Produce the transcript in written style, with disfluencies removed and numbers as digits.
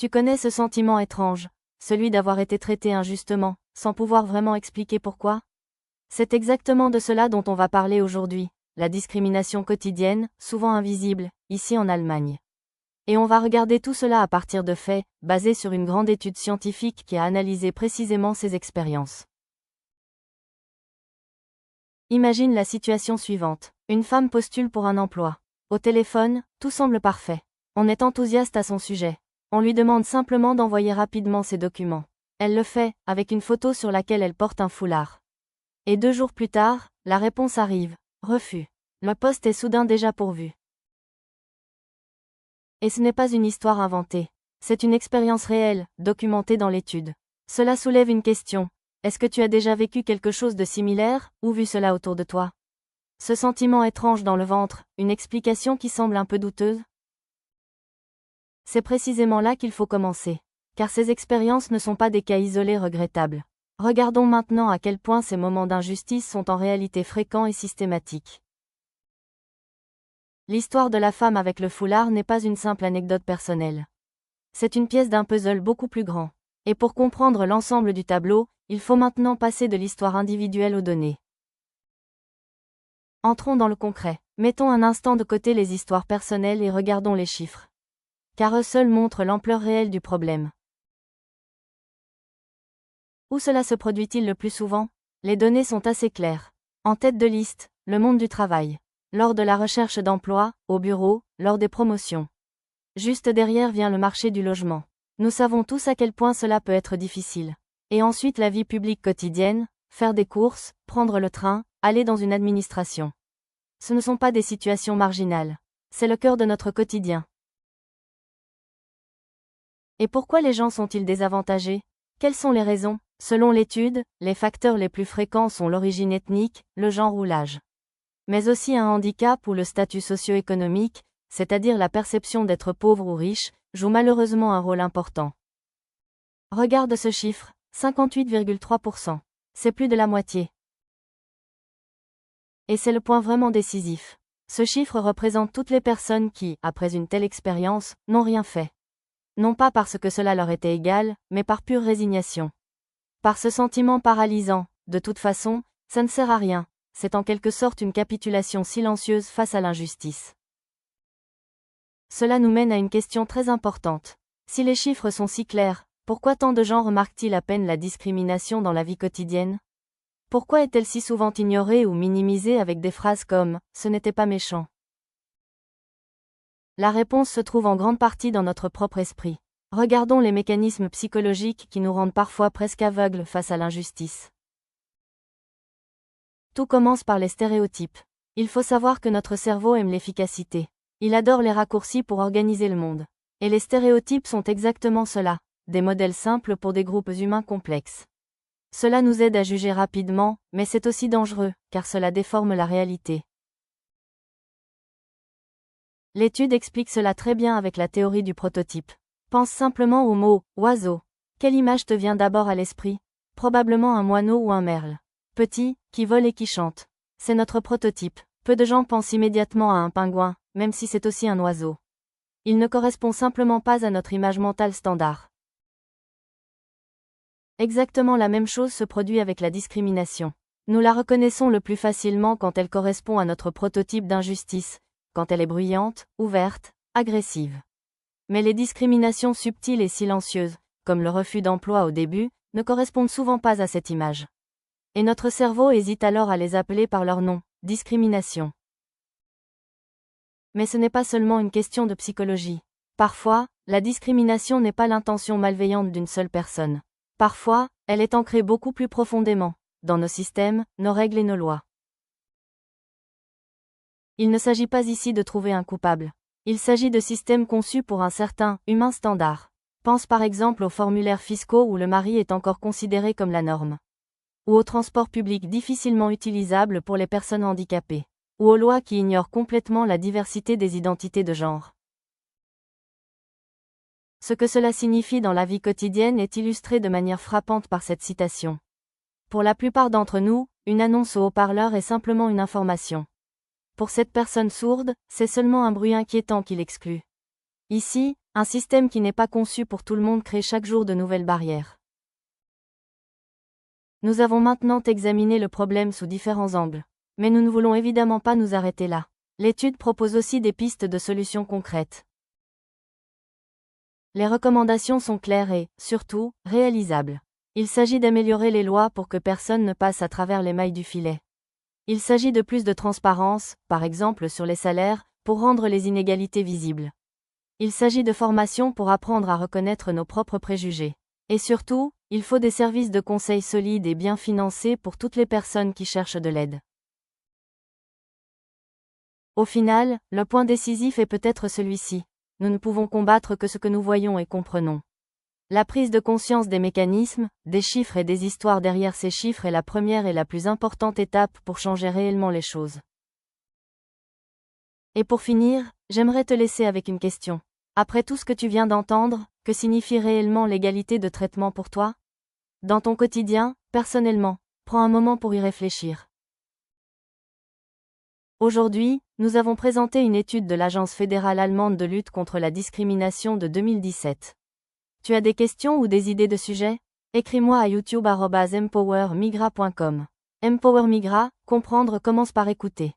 Tu connais ce sentiment étrange, celui d'avoir été traité injustement, sans pouvoir vraiment expliquer pourquoi? C'est exactement de cela dont on va parler aujourd'hui, la discrimination quotidienne, souvent invisible, ici en Allemagne. Et on va regarder tout cela à partir de faits, basés sur une grande étude scientifique qui a analysé précisément ces expériences. Imagine la situation suivante. Une femme postule pour un emploi. Au téléphone, tout semble parfait. On est enthousiaste à son sujet. On lui demande simplement d'envoyer rapidement ses documents. Elle le fait, avec une photo sur laquelle elle porte un foulard. Et 2 jours plus tard, la réponse arrive. Refus. Le poste est soudain déjà pourvu. Et ce n'est pas une histoire inventée. C'est une expérience réelle, documentée dans l'étude. Cela soulève une question. Est-ce que tu as déjà vécu quelque chose de similaire, ou vu cela autour de toi? Ce sentiment étrange dans le ventre, une explication qui semble un peu douteuse? C'est précisément là qu'il faut commencer. Car ces expériences ne sont pas des cas isolés regrettables. Regardons maintenant à quel point ces moments d'injustice sont en réalité fréquents et systématiques. L'histoire de la femme avec le foulard n'est pas une simple anecdote personnelle. C'est une pièce d'un puzzle beaucoup plus grand. Et pour comprendre l'ensemble du tableau, il faut maintenant passer de l'histoire individuelle aux données. Entrons dans le concret. Mettons un instant de côté les histoires personnelles et regardons les chiffres. Car eux seuls montrent l'ampleur réelle du problème. Où cela se produit-il le plus souvent? Les données sont assez claires. En tête de liste, le monde du travail. Lors de la recherche d'emploi, au bureau, lors des promotions. Juste derrière vient le marché du logement. Nous savons tous à quel point cela peut être difficile. Et ensuite la vie publique quotidienne, faire des courses, prendre le train, aller dans une administration. Ce ne sont pas des situations marginales. C'est le cœur de notre quotidien. Et pourquoi les gens sont-ils désavantagés? Quelles sont les raisons? Selon l'étude, les facteurs les plus fréquents sont l'origine ethnique, le genre ou l'âge. Mais aussi un handicap ou le statut socio-économique, c'est-à-dire la perception d'être pauvre ou riche, joue malheureusement un rôle important. Regarde ce chiffre, 58,3%. C'est plus de la moitié. Et c'est le point vraiment décisif. Ce chiffre représente toutes les personnes qui, après une telle expérience, n'ont rien fait. Non pas parce que cela leur était égal, mais par pure résignation. Par ce sentiment paralysant, de toute façon, ça ne sert à rien, c'est en quelque sorte une capitulation silencieuse face à l'injustice. Cela nous mène à une question très importante. Si les chiffres sont si clairs, pourquoi tant de gens remarquent-ils à peine la discrimination dans la vie quotidienne? Pourquoi est-elle si souvent ignorée ou minimisée avec des phrases comme « ce n'était pas méchant ». La réponse se trouve en grande partie dans notre propre esprit. Regardons les mécanismes psychologiques qui nous rendent parfois presque aveugles face à l'injustice. Tout commence par les stéréotypes. Il faut savoir que notre cerveau aime l'efficacité. Il adore les raccourcis pour organiser le monde. Et les stéréotypes sont exactement cela, des modèles simples pour des groupes humains complexes. Cela nous aide à juger rapidement, mais c'est aussi dangereux, car cela déforme la réalité. L'étude explique cela très bien avec la théorie du prototype. Pense simplement au mot « oiseau ». Quelle image te vient d'abord à l'esprit? Probablement un moineau ou un merle. Petit, qui vole et qui chante. C'est notre prototype. Peu de gens pensent immédiatement à un pingouin, même si c'est aussi un oiseau. Il ne correspond simplement pas à notre image mentale standard. Exactement la même chose se produit avec la discrimination. Nous la reconnaissons le plus facilement quand elle correspond à notre prototype d'injustice, quand elle est bruyante, ouverte, agressive. Mais les discriminations subtiles et silencieuses, comme le refus d'emploi au début, ne correspondent souvent pas à cette image. Et notre cerveau hésite alors à les appeler par leur nom, discrimination. Mais ce n'est pas seulement une question de psychologie. Parfois, la discrimination n'est pas l'intention malveillante d'une seule personne. Parfois, elle est ancrée beaucoup plus profondément, dans nos systèmes, nos règles et nos lois. Il ne s'agit pas ici de trouver un coupable. Il s'agit de systèmes conçus pour un certain humain standard. Pense par exemple aux formulaires fiscaux où le mari est encore considéré comme la norme. Ou aux transports publics difficilement utilisables pour les personnes handicapées. Ou aux lois qui ignorent complètement la diversité des identités de genre. Ce que cela signifie dans la vie quotidienne est illustré de manière frappante par cette citation. Pour la plupart d'entre nous, une annonce au haut-parleur est simplement une information. Pour cette personne sourde, c'est seulement un bruit inquiétant qui l'exclut. Ici, Un système qui n'est pas conçu pour tout le monde crée chaque jour de nouvelles barrières. Nous avons maintenant examiné le problème sous différents angles. Mais nous ne voulons évidemment pas nous arrêter là. L'étude propose aussi des pistes de solutions concrètes. Les recommandations sont claires et, surtout, réalisables. Il s'agit d'améliorer les lois pour que personne ne passe à travers les mailles du filet. Il s'agit de plus de transparence, par exemple sur les salaires, pour rendre les inégalités visibles. Il s'agit de formation pour apprendre à reconnaître nos propres préjugés. Et surtout, il faut des services de conseil solides et bien financés pour toutes les personnes qui cherchent de l'aide. Au final, le point décisif est peut-être celui-ci. Nous ne pouvons combattre que ce que nous voyons et comprenons. La prise de conscience des mécanismes, des chiffres et des histoires derrière ces chiffres est la première et la plus importante étape pour changer réellement les choses. Et pour finir, j'aimerais te laisser avec une question. Après tout ce que tu viens d'entendre, que signifie réellement l'égalité de traitement pour toi? Dans ton quotidien, personnellement, prends un moment pour y réfléchir. Aujourd'hui, nous avons présenté une étude de l'Agence fédérale allemande de lutte contre la discrimination de 2017. Tu as des questions ou des idées de sujets? Écris-moi à youtube@empowermigra.com. Empower Migra, comprendre commence par écouter.